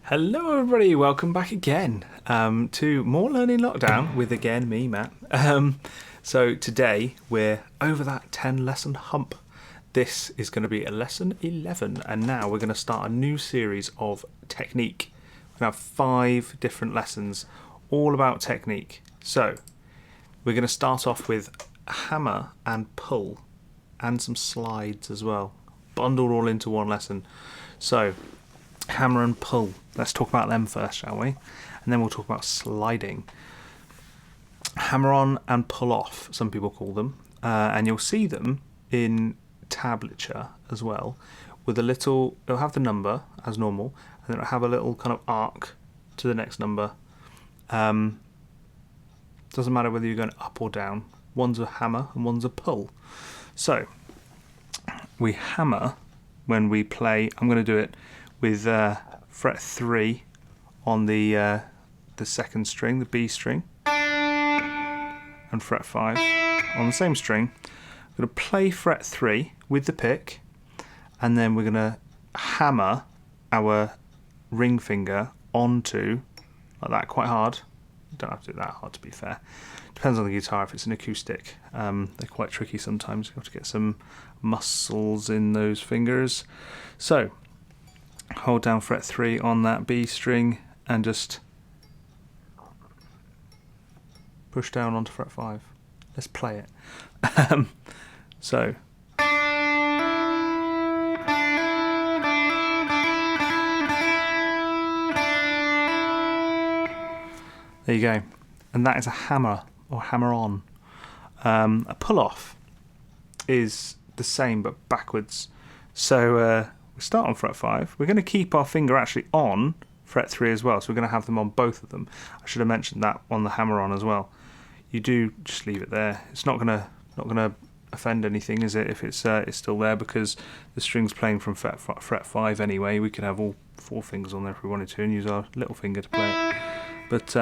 Hello everybody, welcome back again to more Learning Lockdown with again me, Matt. So today we're over that 10 lesson hump. This is going to be a lesson 11 and now we're going to start a new series of technique. We're going to have 5 different lessons all about technique. So we're going to start off with hammer and pull and some slides as well, bundled all into one lesson. So hammer and pull. Let's talk about them first, shall we? And then we'll talk about sliding. Hammer on and pull off, some people call them. And you'll see them in tablature as well. With a little, it'll have the number as normal, and then it'll have a little kind of arc to the next number. Doesn't matter whether you're going up or down. One's a hammer and one's a pull. So, we hammer when we play. I'm going to do it with fret 3 on the second string, the B string, and fret 5 on the same string. I'm going to play fret 3 with the pick, and then we're going to hammer our ring finger onto, like that, quite hard. You don't have to do that hard, to be fair. Depends on the guitar. If it's an acoustic, they're quite tricky sometimes. You have to get some muscles in those fingers. So hold down fret 3 on that B string and just push down onto fret 5. Let's play it. So there you go. And that is a hammer or hammer on. A pull off is the same but backwards. So we start on fret 5. We're going to keep our finger actually on fret 3 as well, so we're going to have them on both of them. I should have mentioned that on the hammer on as well. You do just leave it there. It's not going to offend anything, is it? If it's still there, because the string's playing from fret 5 anyway. We could have all 4 fingers on there if we wanted to, and use our little finger to play it. But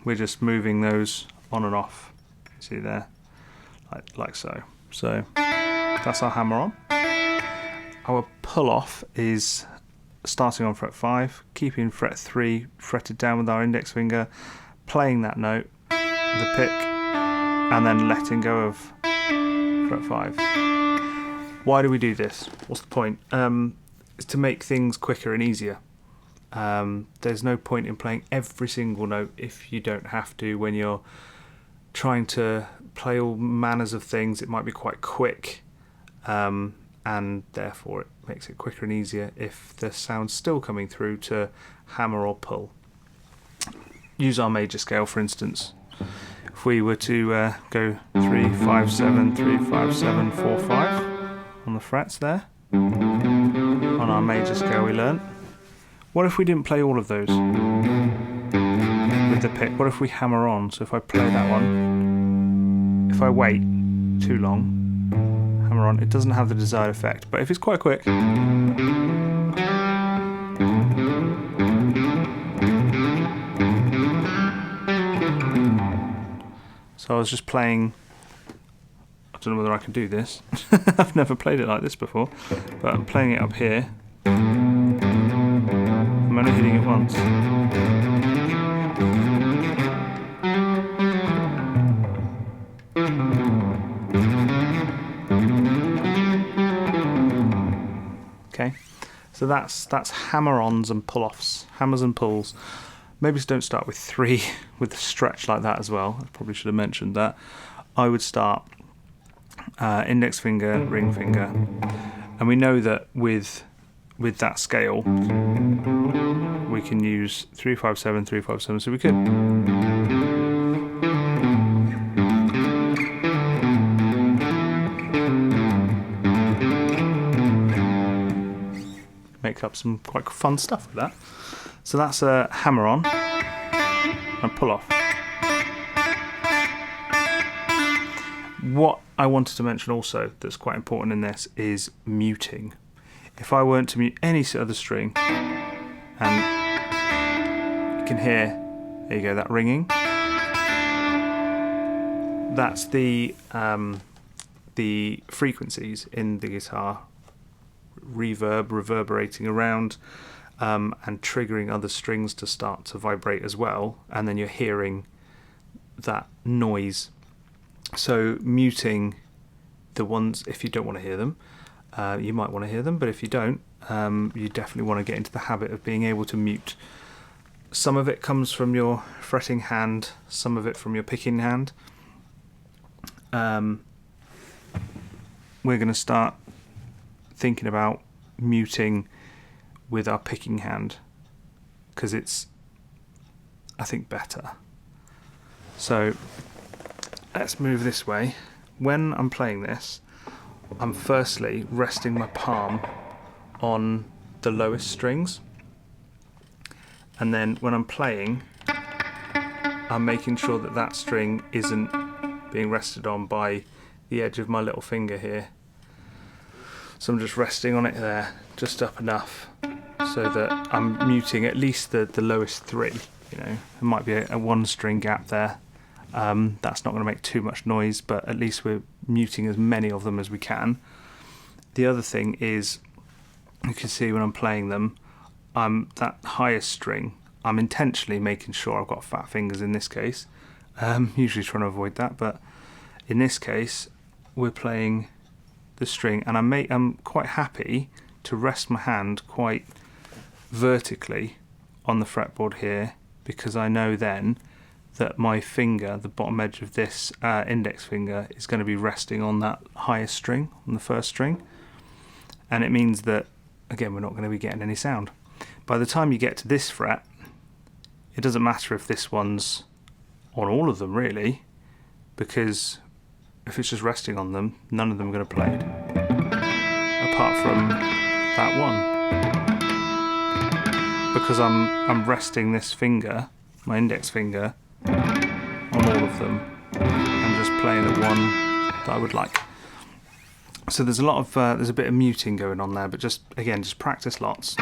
we're just moving those on and off. See there, like so. So that's our hammer on. Our pull off is starting on fret 5, keeping fret 3 fretted down with our index finger, playing that note, the pick, and then letting go of fret 5. Why do we do this? What's the point? It's to make things quicker and easier. There's no point in playing every single note if you don't have to. When you're trying to play all manners of things, it might be quite quick. And therefore it makes it quicker and easier if the sound's still coming through to hammer or pull. Use our major scale, for instance. If we were to go 3, 5, 7, 3, 5, 7, 4, 5 on the frets there, on our major scale we learnt. What if we didn't play all of those with the pick? What if we hammer on? So if I play that one, if I wait too long, hammer on, it doesn't have the desired effect. But if it's quite quick, so I was just playing, I don't know whether I can do this. I've never played it like this before, but I'm playing it up here. I'm only hitting it once. Okay, so that's hammer-ons and pull-offs, hammers and pulls. Maybe don't start with 3 with a stretch like that as well. I probably should have mentioned that. I would start index finger, ring finger, and we know that with that scale we can use 3, 5, 7, 3, 5, 7. So we could make up some quite fun stuff with that. So that's a hammer on and pull off. What I wanted to mention also that's quite important in this is muting. If I weren't to mute any other string, and you can hear, there you go, that ringing. That's the frequencies in the guitar reverberating around and triggering other strings to start to vibrate as well, and then you're hearing that noise. So muting the ones, if you don't want to hear them, you might want to hear them, but if you don't, you definitely want to get into the habit of being able to mute. Some of it comes from your fretting hand, some of it from your picking hand. We're going to start thinking about muting with our picking hand, because it's, I think, better. So let's move this way. When I'm playing this, I'm firstly resting my palm on the lowest strings, and then when I'm playing, I'm making sure that that string isn't being rested on by the edge of my little finger here. So I'm just resting on it there, just up enough so that I'm muting at least the lowest three. You know, there might be a one string gap there. That's not going to make too much noise, but at least we're muting as many of them as we can. The other thing is, you can see when I'm playing them, that highest string, I'm intentionally making sure I've got fat fingers in this case. Usually trying to avoid that, but in this case we're playing the string, and I'm quite happy to rest my hand quite vertically on the fretboard here, because I know then that my finger, the bottom edge of this index finger, is going to be resting on that highest string, on the first string, and it means that, again, we're not going to be getting any sound. By the time you get to this fret, it doesn't matter if this one's on all of them really, because if it's just resting on them, none of them are going to play, apart from that one, because I'm resting this finger, my index finger, on all of them and just playing the one that I would like. So there's a lot of there's a bit of muting going on there, but just practice lots.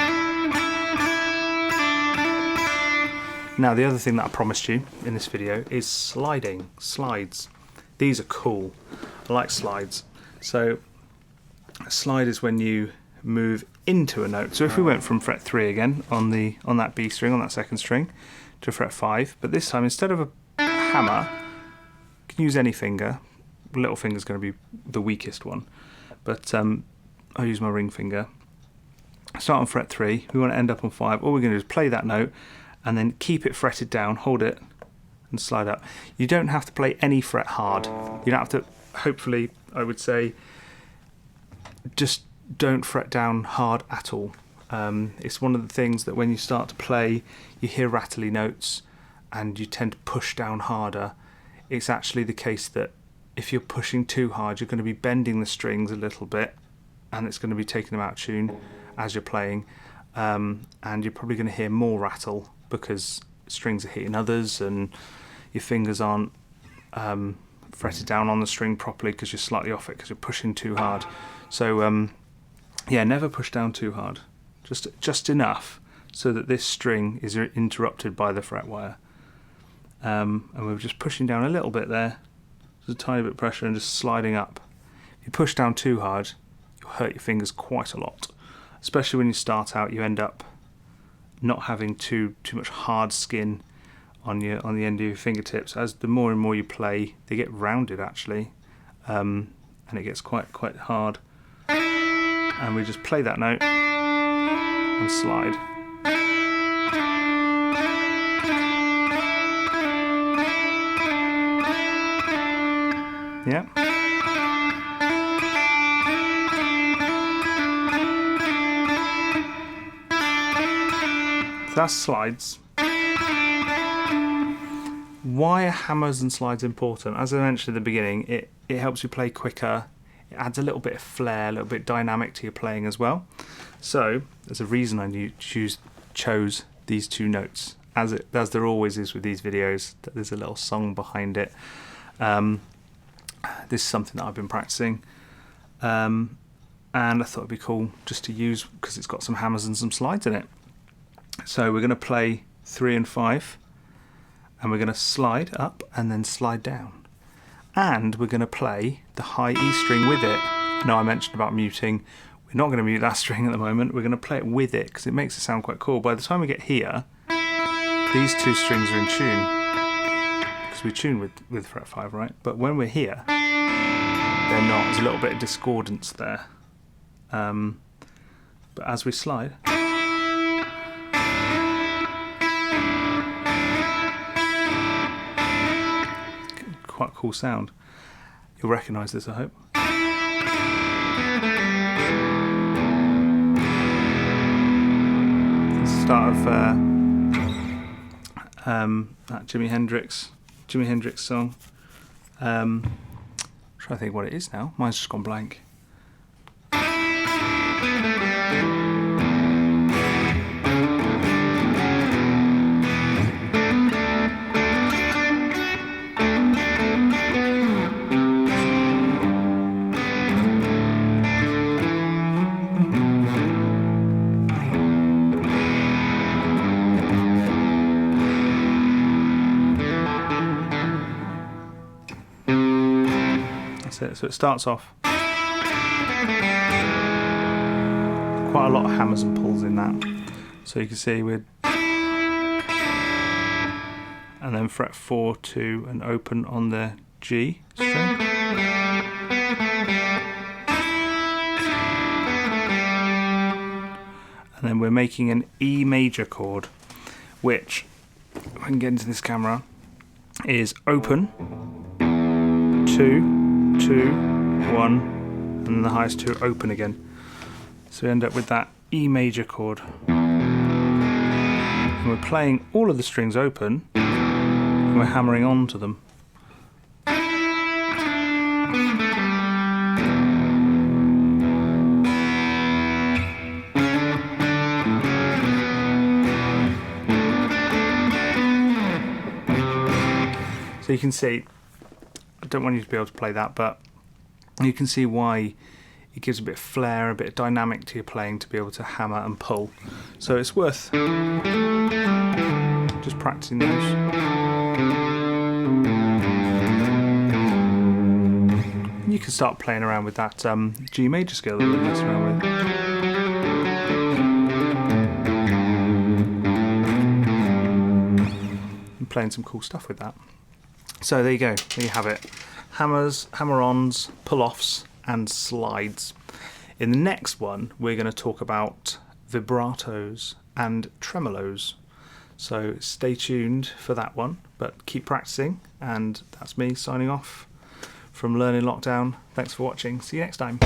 Now the other thing that I promised you in this video is slides. These are cool. I like slides. So a slide is when you move into a note. So if we went from fret 3 again on that B string, on that second string, to fret 5, but this time instead of a hammer, you can use any finger. Little finger's going to be the weakest one, but I'll use my ring finger. Start on fret 3, we want to end up on 5. All we're going to do is play that note and then keep it fretted down, hold it and slide up. You don't have to play any fret hard. You don't have to, hopefully, I would say, just don't fret down hard at all. It's one of the things that when you start to play, you hear rattly notes and you tend to push down harder. It's actually the case that if you're pushing too hard, you're going to be bending the strings a little bit, and it's going to be taking them out of tune as you're playing, and you're probably going to hear more rattle because strings are hitting others and your fingers aren't fretted down on the string properly because you're slightly off it because you're pushing too hard. So yeah, never push down too hard, just enough so that this string is interrupted by the fret wire, and we're just pushing down a little bit there, just a tiny bit of pressure, and just sliding up. If you push down too hard, you'll hurt your fingers quite a lot, especially when you start out. You end up not having too much hard skin on the end of your fingertips. As the more and more you play, they get rounded actually, and it gets quite hard. And we just play that note and slide. Yeah. So that's slides. Why are hammers and slides important? As I mentioned at the beginning, it helps you play quicker. It adds a little bit of flair, a little bit dynamic to your playing as well. So there's a reason I chose these two notes, as there always is with these videos. That there's a little song behind it. This is something that I've been practicing, and I thought it'd be cool just to use because it's got some hammers and some slides in it. So we're going to play 3 and 5, and we're going to slide up and then slide down. And we're going to play the high E string with it. Now I mentioned about muting. We're not going to mute that string at the moment. We're going to play it with it because it makes it sound quite cool. By the time we get here, these two strings are in tune because we tune with fret 5, right? But when we're here, they're not. There's a little bit of discordance there. But as we slide, quite a cool sound. You'll recognise this, I hope. It's the start of that Jimi Hendrix song. Trying to think what it is now. Mine's just gone blank. It. So it starts off quite a lot of hammers and pulls in that. So you can see we're, and then fret 4, 2 and open on the G string. And then we're making an E major chord, which, if I can get into this camera, is open, 2, 2, 1, and then the highest 2 open again. So we end up with that E major chord. And we're playing all of the strings open, and we're hammering onto them. So you can see, I don't want you to be able to play that, but you can see why it gives a bit of flair, a bit of dynamic to your playing to be able to hammer and pull. So it's worth just practicing those. You can start playing around with that G major scale that we were messing around with. And playing some cool stuff with that. So there you go, there you have it. Hammers, hammer-ons, pull-offs, and slides. In the next one, we're going to talk about vibratos and tremolos. So stay tuned for that one, but keep practicing. And that's me signing off from Learning Lockdown. Thanks for watching. See you next time.